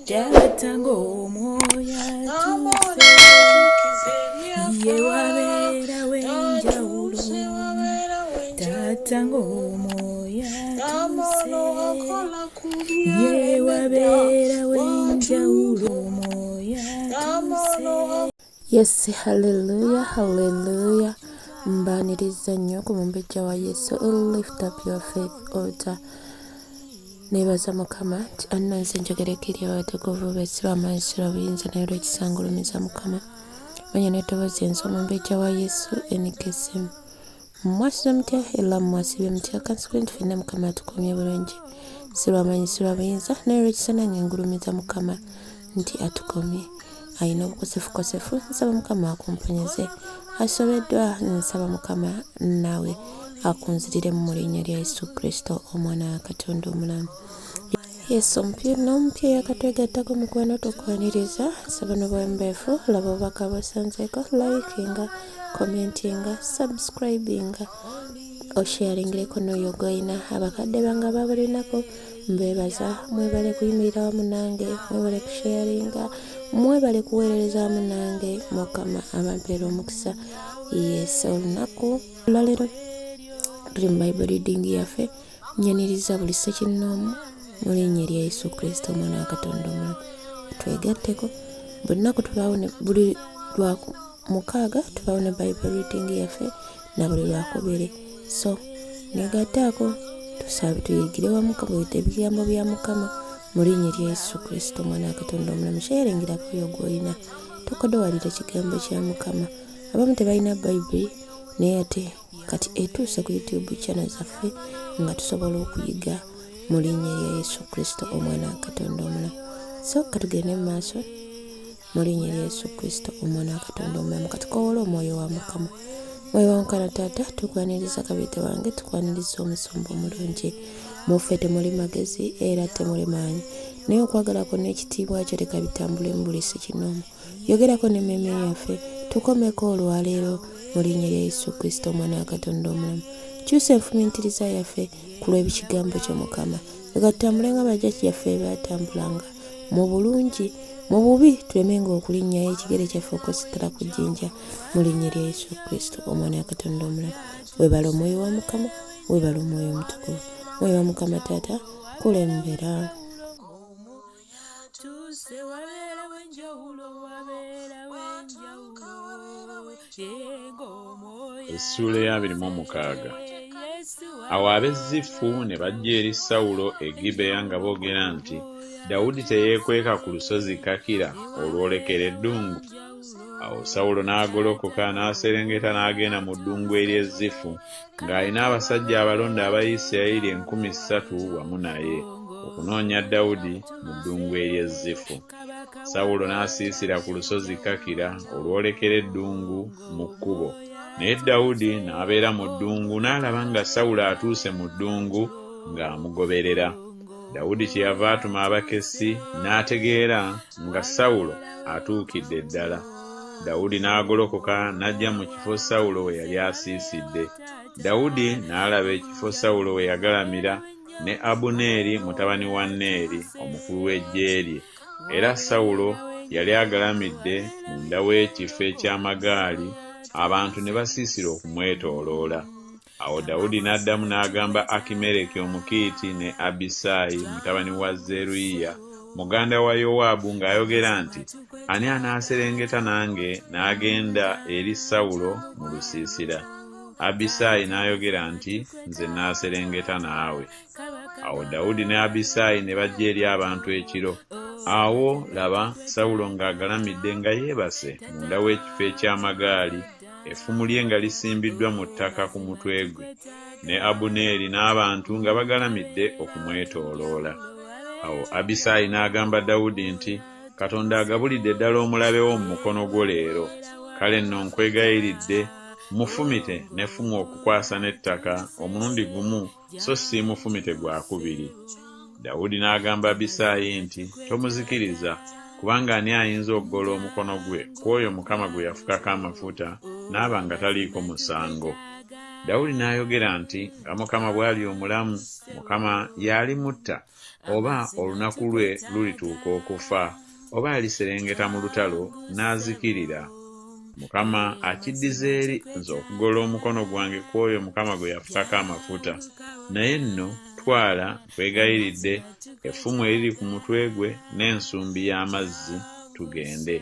Jatango moya tuse ye wabera wenjawulo tatango moya tuse ye wabera wenjawulo moya tuse. Yes, hallelujah, hallelujah. Mbaniriza nnyo ku mumbejja wa Yesu. Lift up your faith altar. Nebaza Mukama nti annanze njogerekeri abatukuvu b'essira amansiro obuyinza naye olw'ekisangulumiza Mukama manya n'eddoboozi ensi omumbejja wa Yesu NKSM mwasize mutya era mwasibye mutya kansibwe nti ffenna Mukama atukumye bulungi si lw'amaanyi si lw'obuyinza naye olw'ekisa nange ngulumiza Mukama nti atukumye alina obukosefukosefu nsaba Mukama akumponyeze asobeddwa nsaba Mukama naawe akunzirire mu linnya lya Yesu Kristo omwana wa Katonda omulamu. Yesu ompya n'ompya yakatwegattako mukwano tukwaniriza nsaba n'obwembeefu laba obubaka bw'osanzeeko likinga commentinga subscribinga osharingireko n'oyo gw'olina abakadde bange ababulinako mbeebaza mwebale kuyimirira wamu nange mwebale kusharinga mwebale kuweerereza wamu nange Mukama abampeera omukisa. Yes, olunaku lwaleero tuli mu Bible reading yaffe nyaniriza buli ssekinnoomu mu linnya lya Yesu Kristo omwana wa Katonda omulamu twegatteko buli lunaku tubaawo buli lwa mukaaga tubaawo ne Bible reading yaffe na buli lwakubiri so negattaako tusabe tuyigire wamu kabuyita ebigambo bya Mukama mu linnya lya Yesu Kristo omwana wa Katonda omulamu sharingirako oyo gw'olina tokodowalira ekigambo kya Mukama abamu tebalina Bible naye ate kati etuuse ku YouTube channel zaffe nga tusobola okuyiga mu linnya lya Yesu Kristo omwana wa Katonda omulamu. So katugende mu maaso mu linnya lya Yesu Kristo omwana wa Katonda omulamu katukowola omwoyo wa Mukama. Mwoyo wa Mukama Taata tukwaniriza kabite wange tukwaniriza omusumba omulungi muffe temuli magezi era temuli maanyi naye okwagalako n'ekitiibwa kyo leka bitambule mu buli ssekinnoomu yogerako n'emmeeme yaffe tukomeko olwaleero mu linnya lya Yesu Kristo omwana wa Katonda omulamu. Kyusa enfumiitiriza yaffe ku lw'ebikigambo kyo Mukama leka tutambule nga bajjajja yaffe baatambulanga mu bulungi mu bubi tulemenga okulinnyayo ekigere kyaffe okwesitala ku jjinja mu linnya lya Yesu Kristo omwana wa Katonda omulamu. Weebala omwoyo wa Mukama weebala omwoyo omutukuvu mwoyo wa Mukama Taata kulembera. Essula ya 26. Awo ab'ezzifu ne bajja eri Sawulo e Gibeya nga boogera nti Dawudi teyeekweka ku lusozi Kakira olwolekera eddungu. Awo Sawulo n'agolokoka n'aserengeta n'agenda mu ddungu ery'ezzifu ng'alina abasajja abalonde aba Isirayiri 30,000 wamu naye okunoonya Dawudi mu ddungu ery'ezzifu. Sawulo n'asiisira ku lusozi Kakira olwolekera eddungu mu kkubo. Naye Dawudi n'abeera mu ddungu n'alaba nga Sawulo atuuse mu ddungu ng'amugoberera. Dawudi kyeyava atuma abakessi n'ategeera nga Sawulo atuukidde ddala. Dawudi n'agolokoka n'ajja mu kifo Sawulo we yali asiisidde. Dawudi n'alaba ekifo Sawulo we yagalamira ne Abuneeri mutabani wa Neeri omukulu w'eggye lye. Era Sawulo yali agalamidde munda w'ekifo eky'amagaali abantu ne basiisira okumwetooloola. Awo Dawudi n'addamu n'agamba Akimereki Omukiiti ne Abisaayi mutabani wa Zeruyiya muganda wa Yowaabu ng'ayogera nti ani anaaserengeta nange n'agenda eri Sawulo mu lusiisira. Abisaayi n'ayogera nti nze n'aserengeta naawe. Awo Dawudi ne Abisaayi ne bajja eri abantu ekiro. Awo laba Sawulo ng'agalamidde nga yeebase munda w'ekifo eky'amagaali effumu lye nga lisimbiddwa mu ttaka ku mutwe gwe ne Abuneeri n'abantu nga bagalamidde okumwetooloola. Awo Abisaayi n'agamba Dawudi nti Katonda agabulidde ddala omulabe wo mu mukono gwo leero. Kale nno nkwegayiridde mufumite n'effumu okukwasa n'ettaka omulundi gumu so si mufumite gwakubiri. Dawudi n'agamba Abisaayi nti tomuzikiriza kubanga ani ayinza okugola omukono gwe kw'oyo Mukama gwe yafukako amafuta n'aba nga taliiko musango. Dawudi n'ayogera nti nga Mukama bw'ali omulamu Mukama y'alimutta oba olunaku lwe lulituuka okufa, oba aliserengeta mu lutalo n'azikirira. Mukama akiddiza eri nze okugola omukono gwange ku oyo Mukama gwe yafukako amafuta. Naye nno twala nkwegayiridde effumu eriri ku mutwe gwe n'ensumbi y'amazzi, tugende.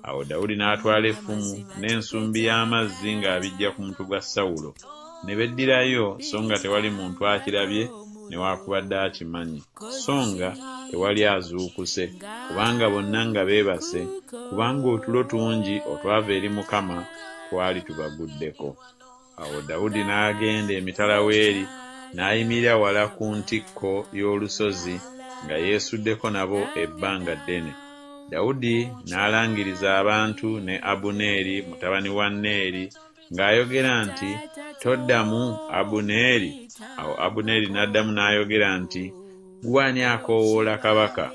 Awo Dawudi n'atwala effumu n'ensumbi y'amazzi ng'abijja ku mutwe gwa Sawulo. Ne beddirayo so nga tewali muntu akirabye newaakubadde akimanyi, so nga tewali azuukuse, kubanga bonna nga beebase, kubanga otulo tungi otwava eri Mukama twali tubaguddeko. Awo Dawudi n'agenda emitala w'eri n'ayimirira wala ku ntikko y'olusozi nga yeesuddeko nabo ebbanga ddene. Dawudi n'alangiriza abantu ne Abuneeri mutabani wa Neeri ng'ayogera nti, "Toddamu Abuneeri." Awo Abuneeri n'addamu n'ayogera nti, "Ggwe ani akoowoola kabaka?"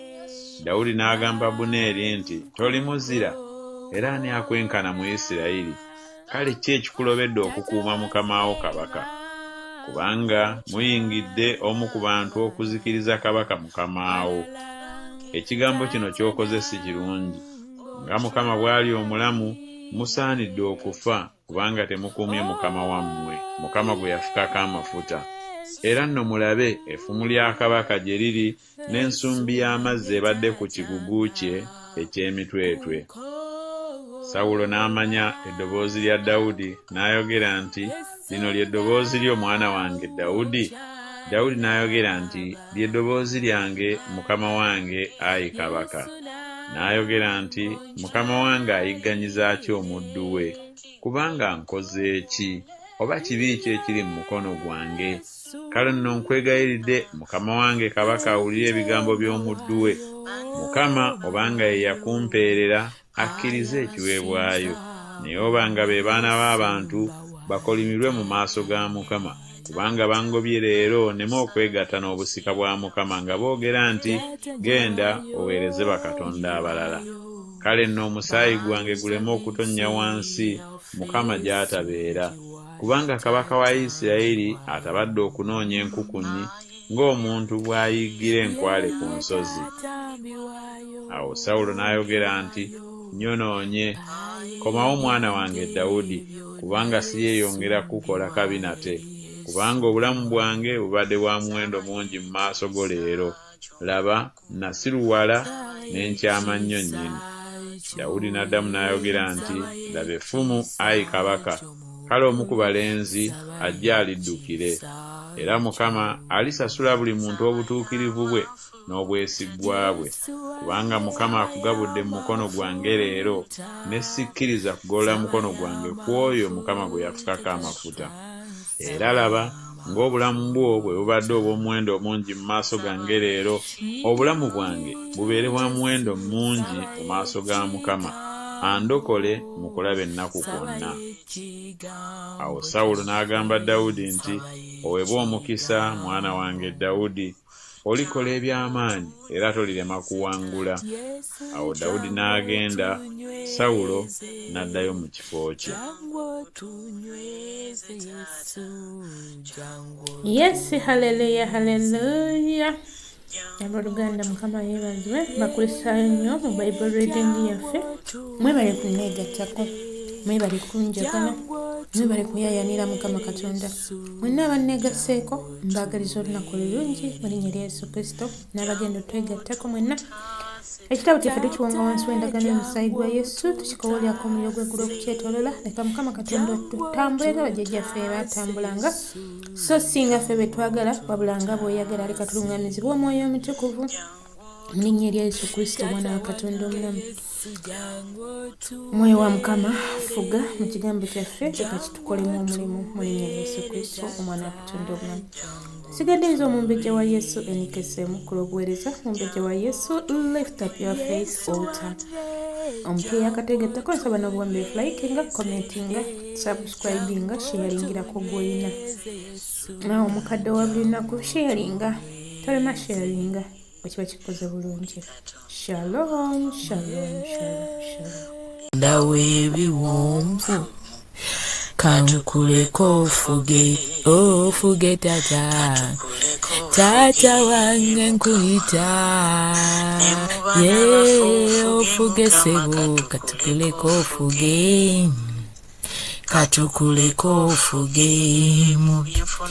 Dawudi n'agamba Abuneeri nti, "Toli muzira, era ani akwenkana mu Isirayiri? Kale ki ekikulobedde okukuuma mukama wo kabaka? Kubanga muyingidde omu ku bantu okuzikiriza kabaka mukama wo. Ekigambo kino ky'okoze si kirungi. Nga Mukama bw'ali omulamu, musaanidde okufa, kubanga temukuumye mukama wammwe, Mukama gwe yafukako amafuta. Era nno mulabe effumu lya kabaka gye liri n'ensumbi y'amazzi ebadde ku kigugu kye eky'emitwetwe." Sawulo n'amanya eddoboozi lya Dawudi n'ayogera nti, "Lino ly'eddoboozi ly'omwana wange Dawudi." Dawudi n'ayogera nti, "Ly'eddoboozi lyange mukama wange, ayi kabaka." N'ayogera nti, "Mukama wange ayigganyiza ki omuddu we? Kubanga nkoze ki? Oba kibi ki ekiri mu mukono gwange? Kale nno nkwegayiridde mukama wange kabaka awulire ebigambo by'omuddu we. Mukama obanga ye yakumpeerera akkirize ekiweebwayo. Naye obanga be baana b'abantu bakolimirwe mu maaso ga Mukama, kubanga bangobye leero nneme okwegatta n'obusika bwa Mukama nga boogera nti, 'Genda oweereze bakatonda abalala.' Kale nno omusaayi gwange guleme okutonnya wansi Mukama gy'atabeera, kubanga kabaka wa Isirayiri atabadde okunoonya enkukunyi ng'omuntu bw'ayiggira enkwale ku nsozi." Awo Sawulo n'ayogera nti, "Nyonoonye, komawo mwana wange Dawudi, kubanga siyeeyongera kukola kabi nate, kubanga obulamu bwange bubadde bwa muwendo mungi mu maaso go leero. Laba, nasiruwala n'enkyama nnyo nnyini." Dawudi n'addamu n'ayogera nti, "Laba effumu, ayi kabaka, kale omu ku balenzi ajja aliddukire. Era Mukama alisasula buli muntu obutuukirivu bwe n'obwesigwa bwe, kubanga Mukama akugabudde mu mukono gwange leero, ne sikkiriza kugolola mukono gwange ku oyo Mukama gwe yafukako amafuta. Era laba, ng'obulamu bwo bwe bubadde obw'omuwendo omungi mu maaso gange leero, obulamu bwange bubeere bwa muwendo mungi mu maaso ga Mukama, andokole mu kulaba ennaku kwonna." Awo Sawulo n'agamba Dawudi nti, "Oweebwe omukisa mwana wange Dawudi, olikola eby'amaanyi era tolirema kuwangula." Awo Dawudi n'agenda, Sawulo n'addayo mu kifo kye. Yes, haleluya, haleluya. Abooluganda Mukama yeebazibwe. Bakulisaayo nnyo mu Bible reading yaffe. Mwebale kunneegattako, mwebale kunjagala, mwebale kuyaayanira Mukama Katonda. Mwenna abanneegasseeko mbaagaliza olunaku olulungi mu linnya lya Yesu Kristo, n'abagenda otwegattako mwenna. Ekitabo kyaffe tukiwonga wansi w'endagaano y'omusaayi gwa Yesu, tukikowolyako omuliro gw'eggulu okukyetolola. Leka Mukama Katonda tutambule nga bajjajjaffe baatambulanga, so singa ffe be twagala, wabula nga bw'oyagala. Leka tuluŋŋamizibwe Omwoyo Omutukuvu mu linnya erya Yesu Kristo, Omwana wa Katonda omulamu. Mwoyo wa Mukama, fuga mu kigambo kyaffe, leka kitukolemu omulimu mu linnya erya Yesu Kristo, Omwana wa Katonda omulamu. Sigadde nze omumbejja wa Yesu NKSM kulobuweereza mumbejja wa Yesu, lift up your face altar. Omupiira akategettako nsaba n'obuwambe likinga, commentinga, subscribinga, sharingirako gw'olina. Nawe omukadde wa buli lunaku sharinga, tolema sharinga bwekiba kikoze bulungi. Shalom, shalom, shalom, shalom. Ndawe ebiwonvu kantukuleko ofuge tata Tata wange nkuyita ye ofuge sebo katukuleko ofuge mu byafuna